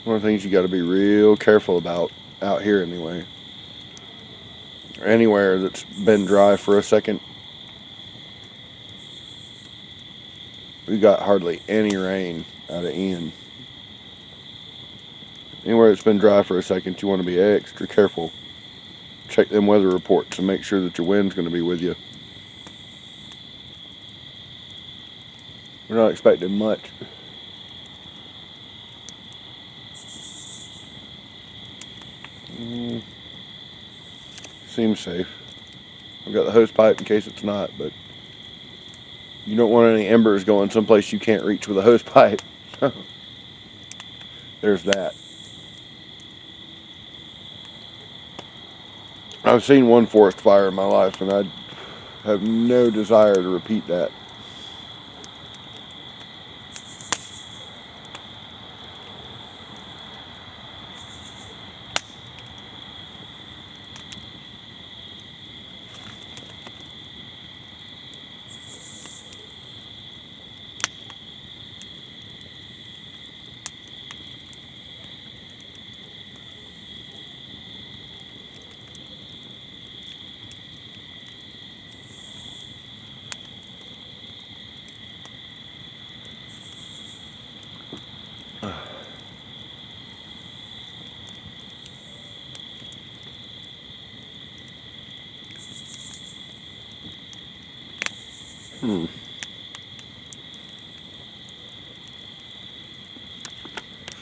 One of the things you got to be real careful about out here anyway. Or anywhere that's been dry for a second. We got hardly any rain out of Ian. Anywhere that's been dry for a second, you want to be extra careful. Check them weather reports and make sure that your wind's going to be with you. We're not expecting much. Seems safe. I've got the hose pipe in case it's not, but you don't want any embers going someplace you can't reach with a hose pipe. There's that. I've seen one forest fire in my life, and I have no desire to repeat that.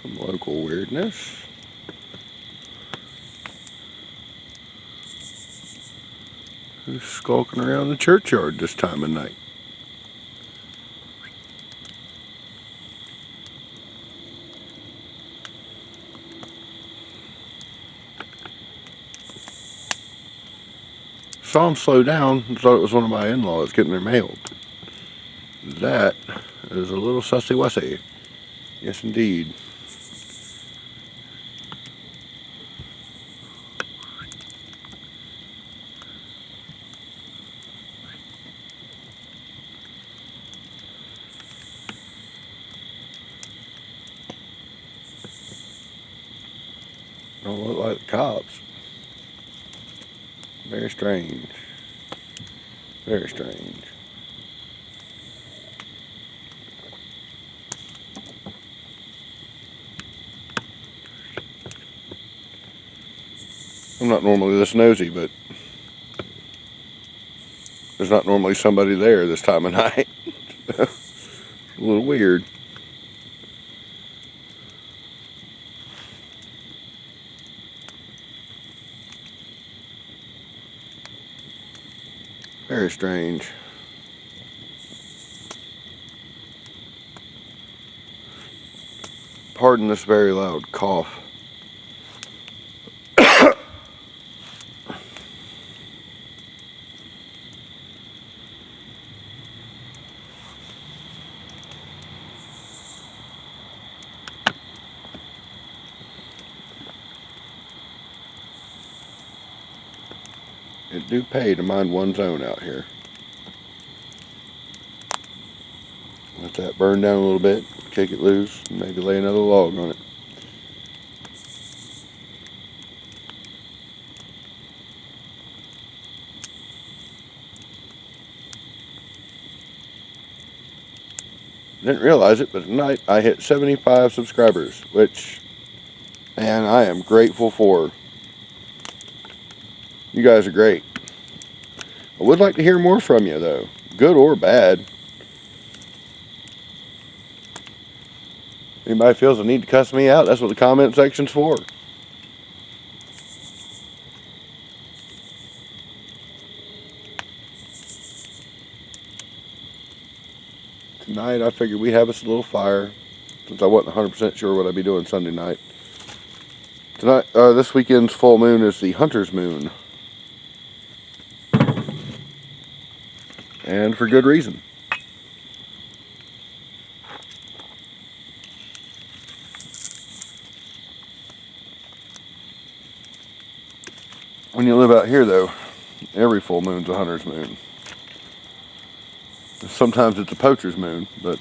Some local weirdness. Who's skulking around the churchyard this time of night? Saw him slow down and thought it was one of my in-laws getting their mail. That is a little sussy-wussy. Yes, indeed. Don't look like the cops. Very strange. Very strange. I'm not normally this nosy, but there's not normally somebody there this time of night. A little weird. Very strange. Pardon this very loud cough. It do pay to mind one's own out here. Let that burn down a little bit, kick it loose, and maybe lay another log on it. Didn't realize it, but tonight I hit 75 subscribers, which, man, I am grateful for. You guys are great. I would like to hear more from you, though, good or bad. Anybody feels the need to cuss me out, that's what the comment section's for. Tonight I figured we'd have us a little fire, since I wasn't 100% sure what I'd be doing Sunday night. Tonight, this weekend's full moon is the Hunter's Moon. And for good reason. When you live out here, though, every full moon's a hunter's moon. Sometimes it's a poacher's moon, but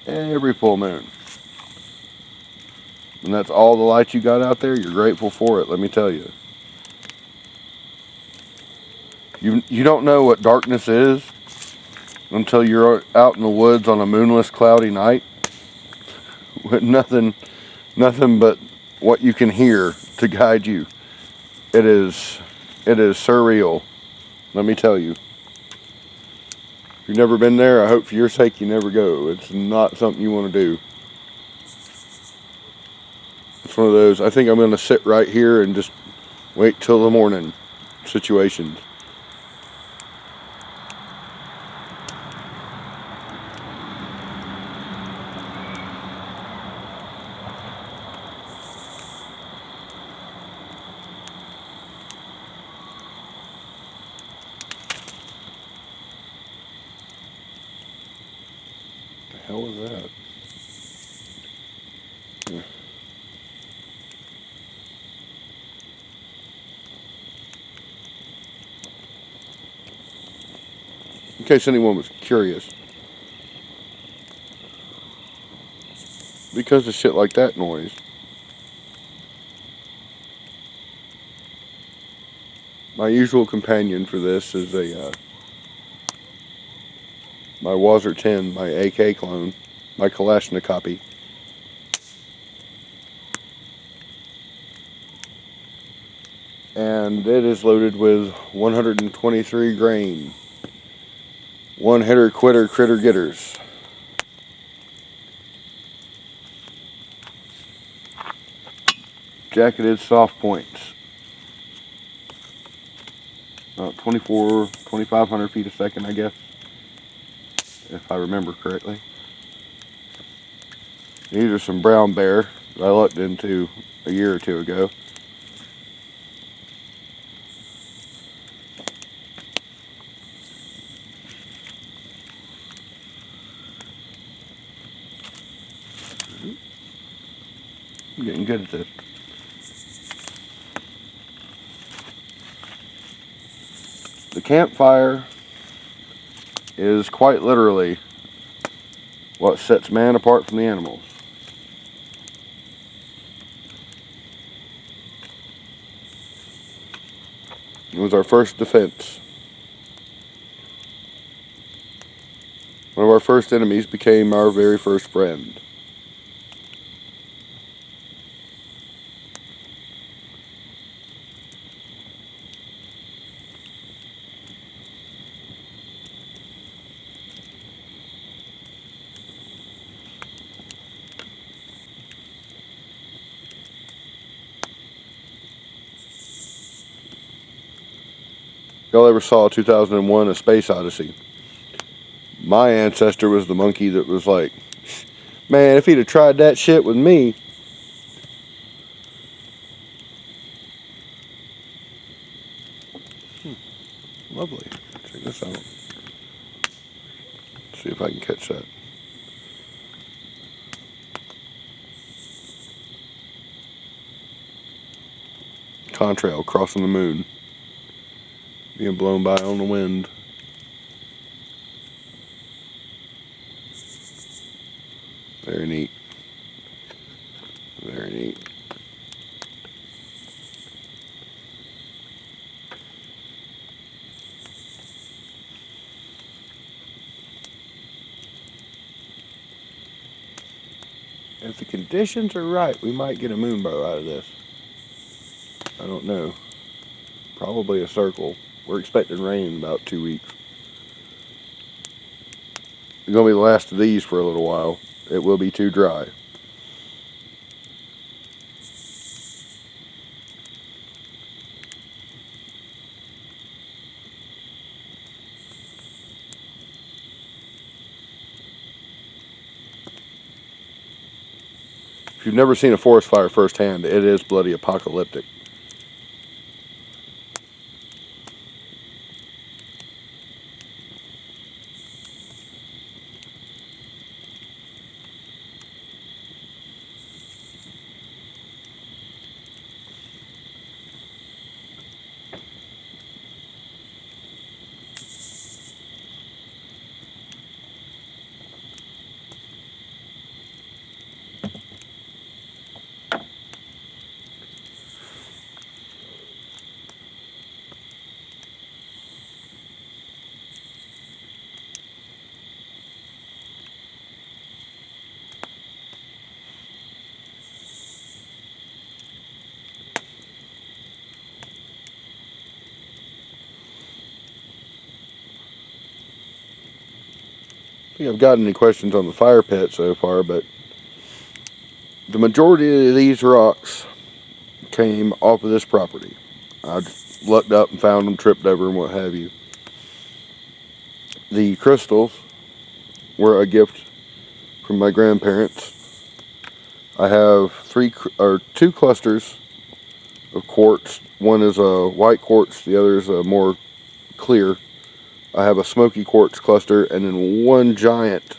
every full moon. and that's all the light you got out there, you're grateful for it, let me tell you. You don't know what darkness is until you're out in the woods on a moonless, cloudy night with nothing but what you can hear to guide you. It is surreal, let me tell you. If you've never been there, I hope for your sake you never go. It's not something you want to do. It's one of those, I think I'm going to sit right here and just wait till the morning situations. The hell was that? Yeah. In case anyone was curious. Because of shit like that noise. My usual companion for this is my Wazer 10, my AK clone, my Kalashnikov copy. And it is loaded with 123 grain. One hitter, quitter, critter getters. Jacketed soft points. About 2,500 feet a second, I guess. If I remember correctly. These are some brown bear that I looked into a year or two ago. I'm getting good at this. The campfire is quite literally what sets man apart from the animals. It was our first defense. One of our first enemies became our very first friend. Y'all ever saw 2001 A Space Odyssey? My ancestor was the monkey that was like, man, if he'd have tried that shit with me. Lovely. Check this out. See if I can catch that. Contrail crossing the moon. Being blown by on the wind. Very neat. Very neat. If the conditions are right, we might get a moonbow out of this. I don't know. Probably a circle. We're expecting rain in about 2 weeks. It's going to be the last of these for a little while. It will be too dry. If you've never seen a forest fire firsthand, it is bloody apocalyptic. think I've gotten any questions on the fire pit so far, but the majority of these rocks came off of this property. I just lucked up and found them, tripped over and what have you. The crystals were a gift from my grandparents. I have two clusters of quartz. One is a white quartz, the other is a more clear. I have a smoky quartz cluster, and then one giant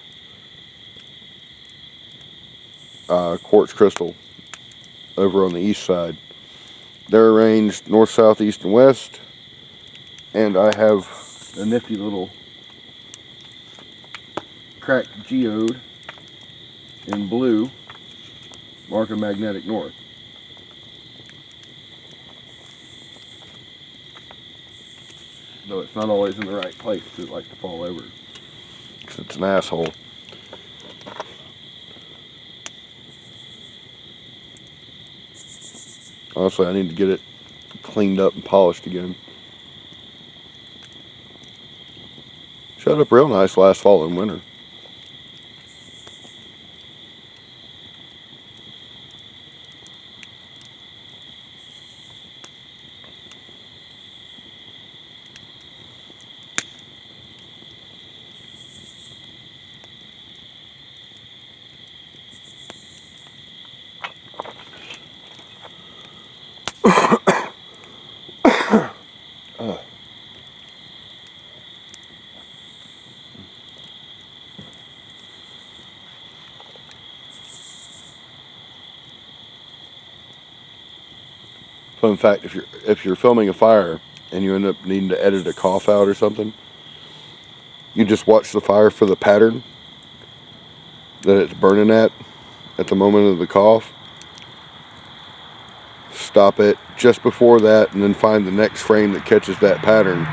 quartz crystal over on the east side. They're arranged north, south, east, and west, and I have a nifty little cracked geode in blue marking magnetic north. Though it's not always in the right place because it likes to fall over because it's an asshole. Honestly, I need to get it cleaned up and polished again. Showed up real nice last fall and winter. Fun fact, if you're filming a fire and you end up needing to edit a cough out or something, you just watch the fire for the pattern that it's burning at the moment of the cough. Stop it just before that and then find the next frame that catches that pattern,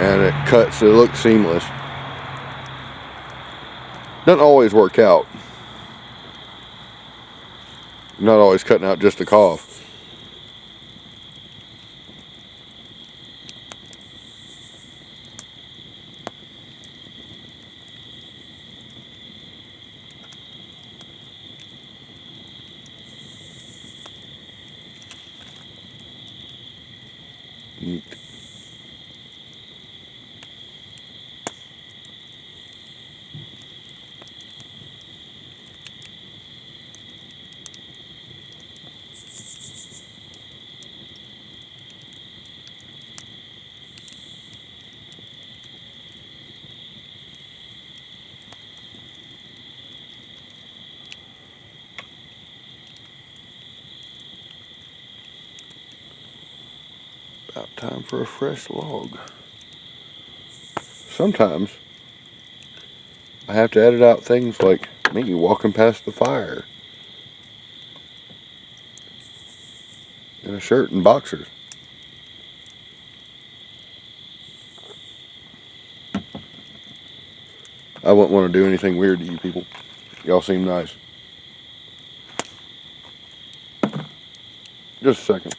and it cuts, it looks seamless. Doesn't always work out. Not always cutting out just a cough. Neat. About time for a fresh log. Sometimes I have to edit out things like me walking past the fire in a shirt and boxers. I wouldn't want to do anything weird to you people. Y'all seem nice. Just a second.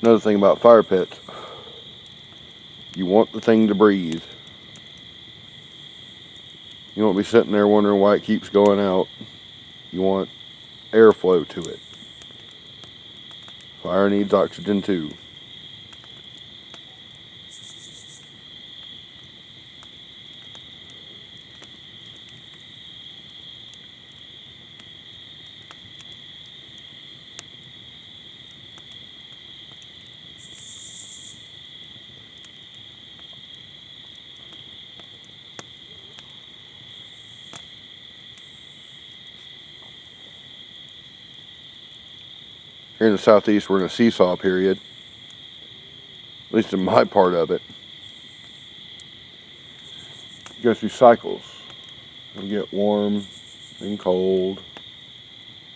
Another thing about fire pits, you want the thing to breathe. You won't be sitting there wondering why it keeps going out. You want airflow to it. Fire needs oxygen too. Here in the southeast, we're in a seesaw period. At least in my part of it. It goes through cycles. We get warm, then cold,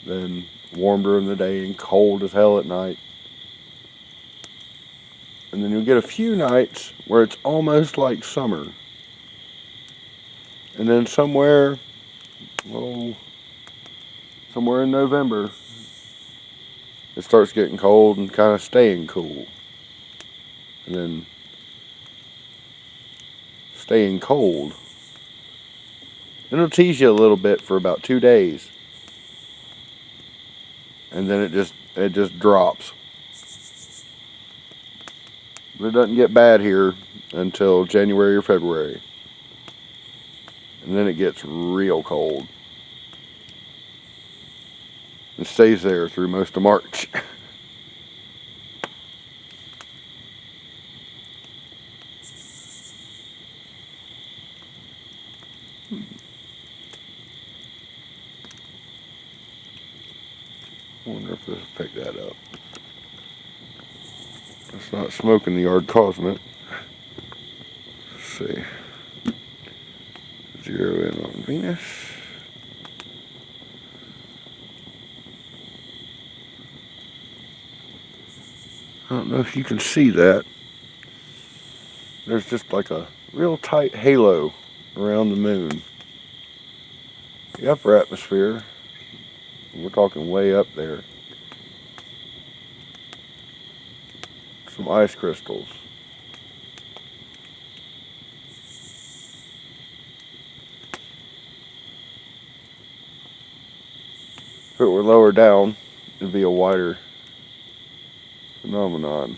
then warm during the day and cold as hell at night. And then you'll get a few nights where it's almost like summer. And then somewhere in November, it starts getting cold and kind of staying cool. And then staying cold. And it'll tease you a little bit for about 2 days. And then it just drops. But it doesn't get bad here until January or February. And then it gets real cold. And stays there through most of March. I wonder if this will pick that up. It's not smoke in the yard causing it. Let's see. Zero in on Venus. I don't know if you can see that. There's just like a real tight halo around the moon. The upper atmosphere, we're talking way up there. Some ice crystals. If it were lower down, it'd be a wider phenomenon.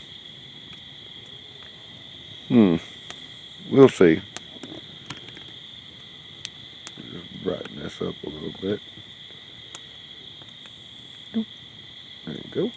We'll see. Just brighten this up a little bit. There you go.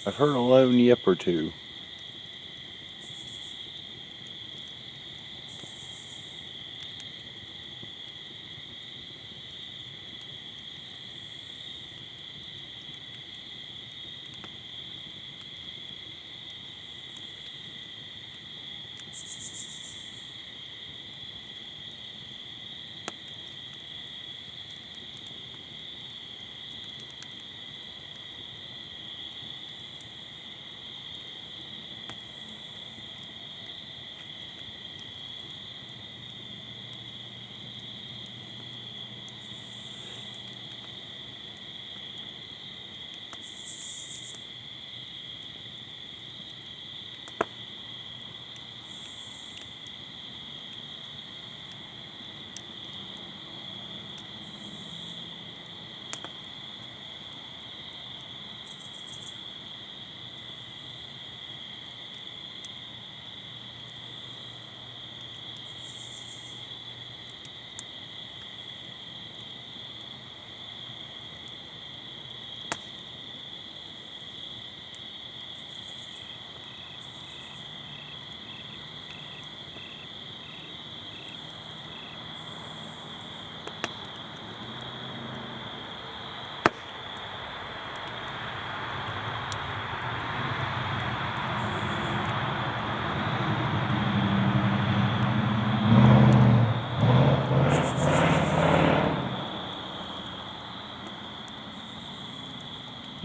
I've heard a lone yip or two.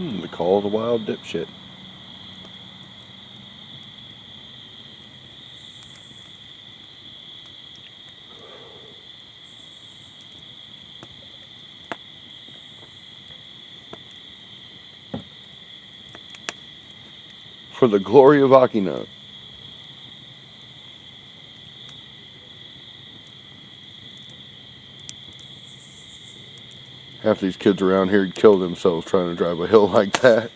The call of the wild dipshit. For the glory of Akino. Half these kids around here would kill themselves trying to drive a hill like that.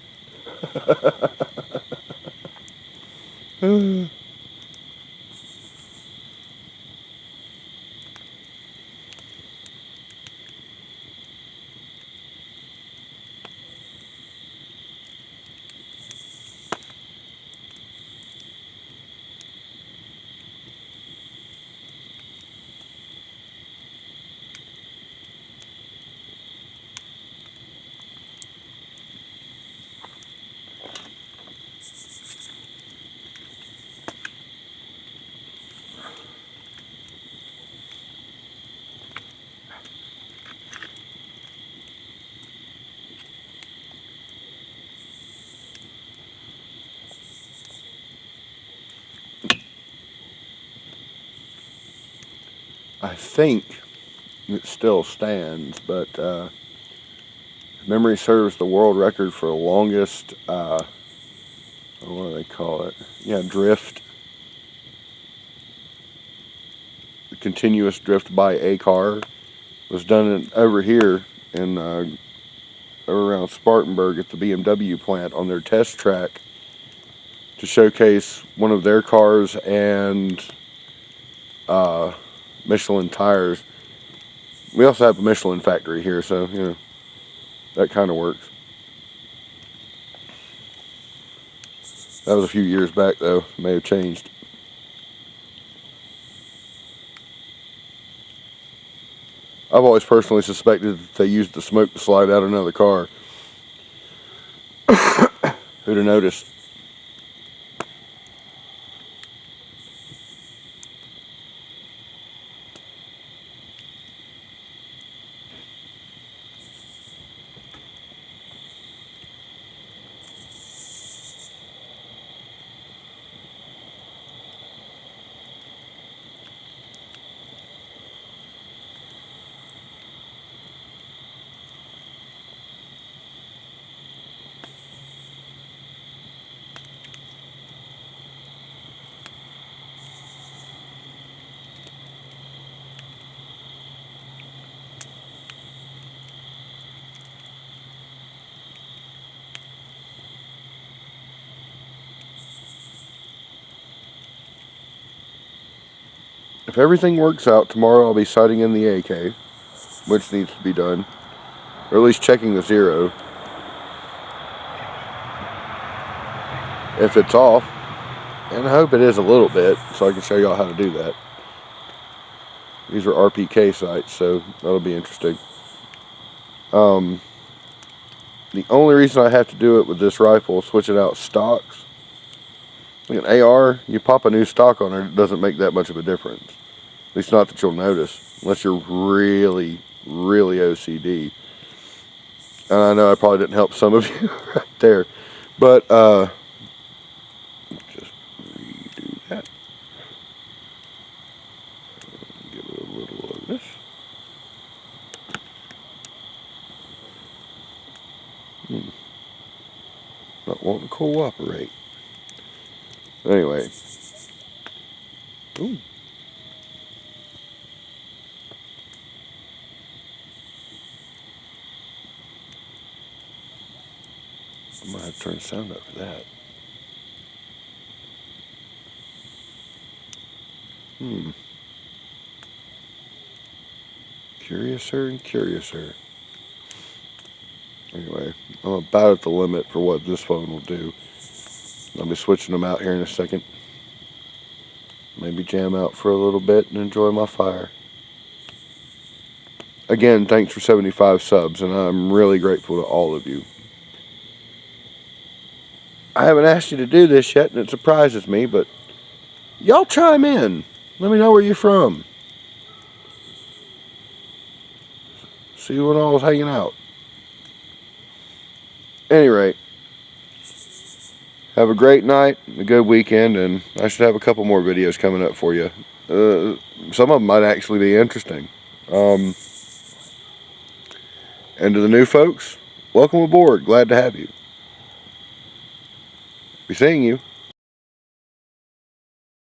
I think it still stands, but memory serves, the world record for the longest, what do they call it? Yeah, drift. The continuous drift by a car was done over here in around Spartanburg at the BMW plant on their test track to showcase one of their cars and Michelin tires. We also have a Michelin factory here, so you know that kind of works. That was a few years back, though. May have changed. I've always personally suspected that they used the smoke to slide out another car. Who'd have noticed? If everything works out, tomorrow I'll be sighting in the AK, which needs to be done, or at least checking the zero. If it's off, and I hope it is a little bit, so I can show y'all how to do that. These are RPK sights, so that'll be interesting. The only reason I have to do it with this rifle, switching out stocks, like an AR, you pop a new stock on it doesn't make that much of a difference. At least not that you'll notice, unless you're really, really OCD. And I know I probably didn't help some of you right there, but just redo that. Give it a little of this. Not wanting to cooperate. Anyway. Ooh. I might have to turn the sound up for that. Curiouser and curiouser. Anyway, I'm about at the limit for what this phone will do. I'll be switching them out here in a second. Maybe jam out for a little bit and enjoy my fire. Again, thanks for 75 subs, and I'm really grateful to all of you. I haven't asked you to do this yet, and it surprises me, but y'all chime in. Let me know where you're from. See when I was hanging out. any rate, have a great night, a good weekend, and I should have a couple more videos coming up for you. Some of them might actually be interesting. And to the new folks, welcome aboard. Glad to have you. Be seeing you.